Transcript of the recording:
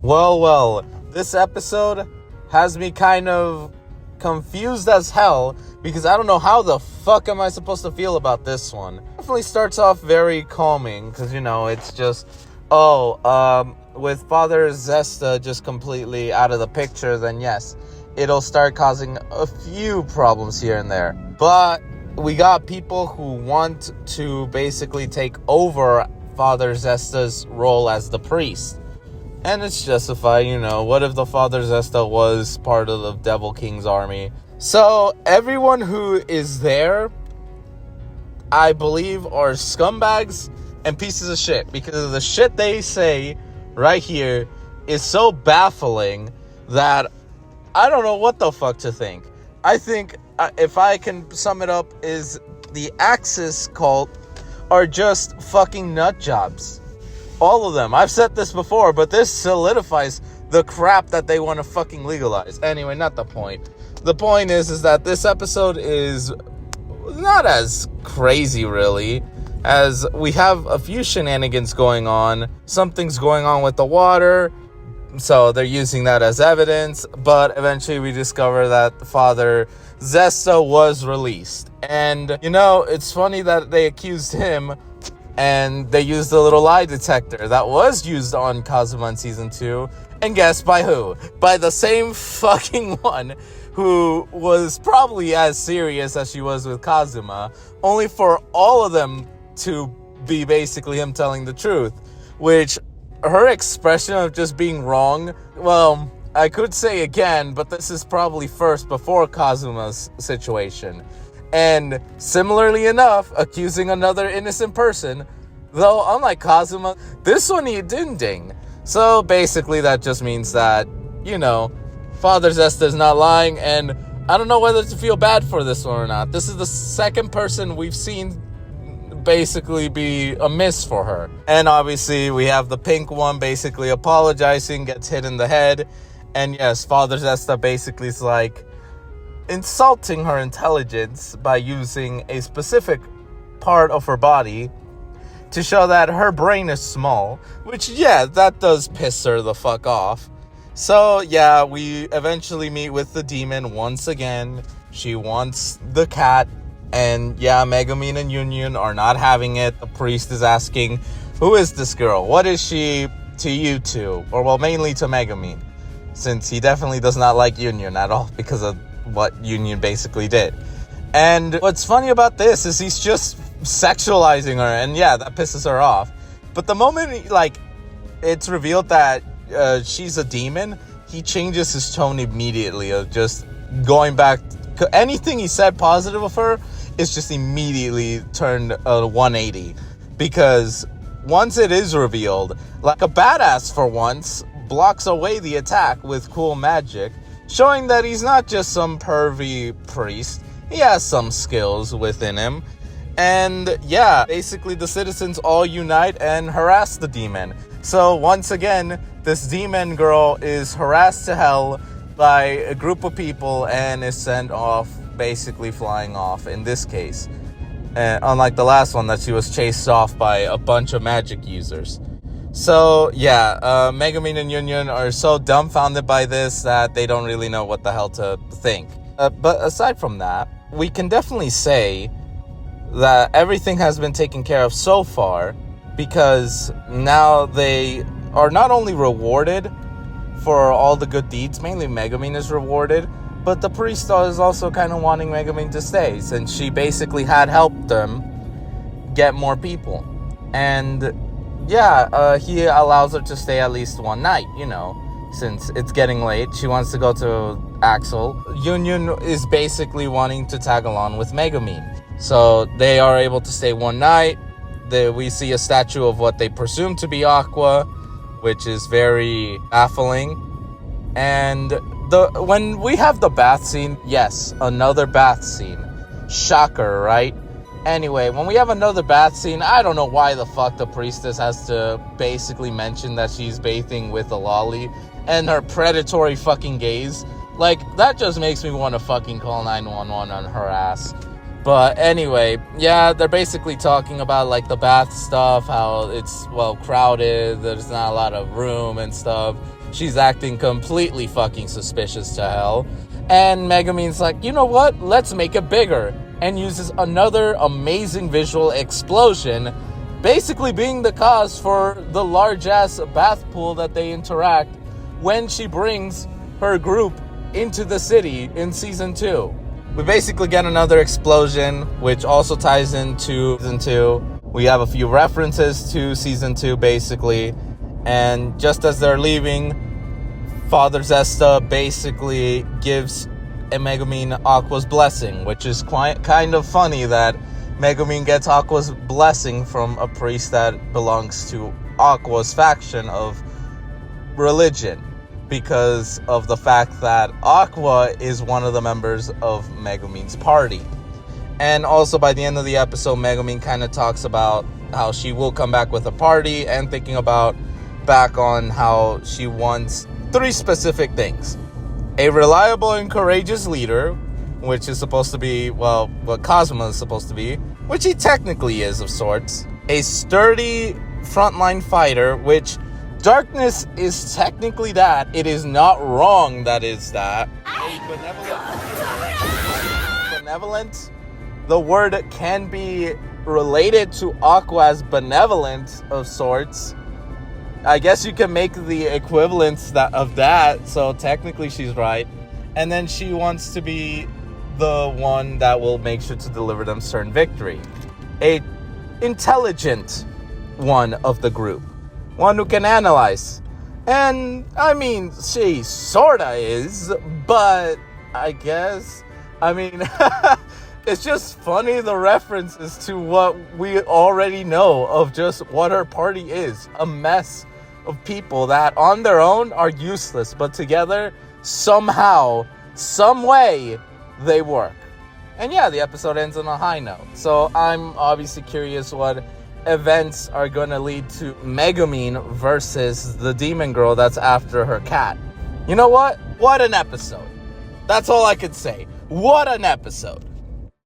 Well, this episode has me kind of confused as hell because I don't know how the fuck am I supposed to feel about this one. Definitely starts off very calming because, it's just, with Father Zesta just completely out of the picture, then yes, it'll start causing a few problems here and there. But we got people who want to basically take over Father Zesta's role as the priest. And it's justified, what if the Father Zesta was part of the Devil King's army? So, everyone who is there, I believe, are scumbags and pieces of shit. Because the shit they say right here is so baffling that I don't know what the fuck to think. I think, if I can sum it up, is the Axis cult are just fucking nut jobs. All of them. I've said this before, but this solidifies the crap that they want to fucking legalize. Anyway, not the point. The point is that this episode is not as crazy, really, as we have a few shenanigans going on. Something's going on with the water, so they're using that as evidence, but eventually we discover that Father Zesta was released. And, it's funny that they accused him, and they used a little lie detector that was used on Kazuma in Season 2. And guess by who? By the same fucking one who was probably as serious as she was with Kazuma, only for all of them to be basically him telling the truth. Which, her expression of just being wrong, well, I could say again, but this is probably first before Kazuma's situation. And similarly enough, accusing another innocent person, though unlike Kazuma, this one he didn't ding. So basically that just means that, Father Zesta is not lying, and I don't know whether to feel bad for this one or not. This is the second person we've seen basically be amiss for her. And obviously we have the pink one basically apologizing, gets hit in the head, and yes, Father Zesta basically is like insulting her intelligence by using a specific part of her body to show that her brain is small, which, that does piss her the fuck off. So, we eventually meet with the demon once again. She wants the cat, and Megumin and Yunyun are not having it. The priest is asking, who is this girl? What is she to you two? Or, well, mainly to Megumin, since he definitely does not like Yunyun at all because of what Yunyun basically did. And what's funny about this is he's just sexualizing her, and that pisses her off. But the moment it's revealed that she's a demon, he changes his tone immediately of just going back. Anything he said positive of her is just immediately turned 180, because once it is revealed, like a badass for once blocks away the attack with cool magic, showing that he's not just some pervy priest. He has some skills within him. And basically the citizens all unite and harass the demon. So once again, this demon girl is harassed to hell by a group of people and is sent off, basically flying off in this case. Unlike the last one that she was chased off by a bunch of magic users. So, Megumin and Yunyun are so dumbfounded by this that they don't really know what the hell to think. But aside from that, we can definitely say that everything has been taken care of so far, because now they are not only rewarded for all the good deeds, mainly Megumin is rewarded, but the priest is also kind of wanting Megumin to stay, since she basically had helped them get more people. And he allows her to stay at least one night, since it's getting late. She wants to go to Axel. Yunyun is basically wanting to tag along with Megumin. So they are able to stay one night. We see a statue of what they presume to be Aqua, which is very baffling. And when we have the bath scene, yes, another bath scene. Shocker, right? Anyway, when we have another bath scene, I don't know why the fuck the priestess has to basically mention that she's bathing with a lolly and her predatory fucking gaze. That just makes me want to fucking call 911 on her ass. But anyway, they're basically talking about the bath stuff, how it's crowded, there's not a lot of room and stuff. she's acting completely fucking suspicious to hell. And Megumin's like, you know what? Let's make it bigger. And uses another amazing visual explosion, basically being the cause for the large-ass bath pool that they interact when she brings her group into the city in Season 2. We basically get another explosion, which also ties into Season 2. We have a few references to Season 2, basically. And just as they're leaving, Father Zesta basically gives Megumin Aqua's blessing, which is kind of funny that Megumin gets Aqua's blessing from a priest that belongs to Aqua's faction of religion, because of the fact that Aqua is one of the members of Megumin's party. And also by the end of the episode, Megumin kind of talks about how she will come back with a party, and thinking about back on how she wants 3 specific things. A reliable and courageous leader, which is supposed to be, well, what Cosmo is supposed to be, which he technically is of sorts. A sturdy frontline fighter, which Darkness is technically that. It is not wrong that is that. A benevolent. The word can be related to Aqua as benevolent of sorts. I guess you can make the equivalence of that, so technically she's right. And then she wants to be the one that will make sure to deliver them certain victory. A intelligent one of the group. One who can analyze. And, I mean, she sorta is, but I guess, it's just funny, the references to what we already know of just what her party is. A mess of people that on their own are useless, but together, somehow, some way, they work. And yeah, the episode ends on a high note. So I'm obviously curious what events are going to lead to Megumin versus the demon girl that's after her cat. You know what? What an episode. That's all I could say. What an episode.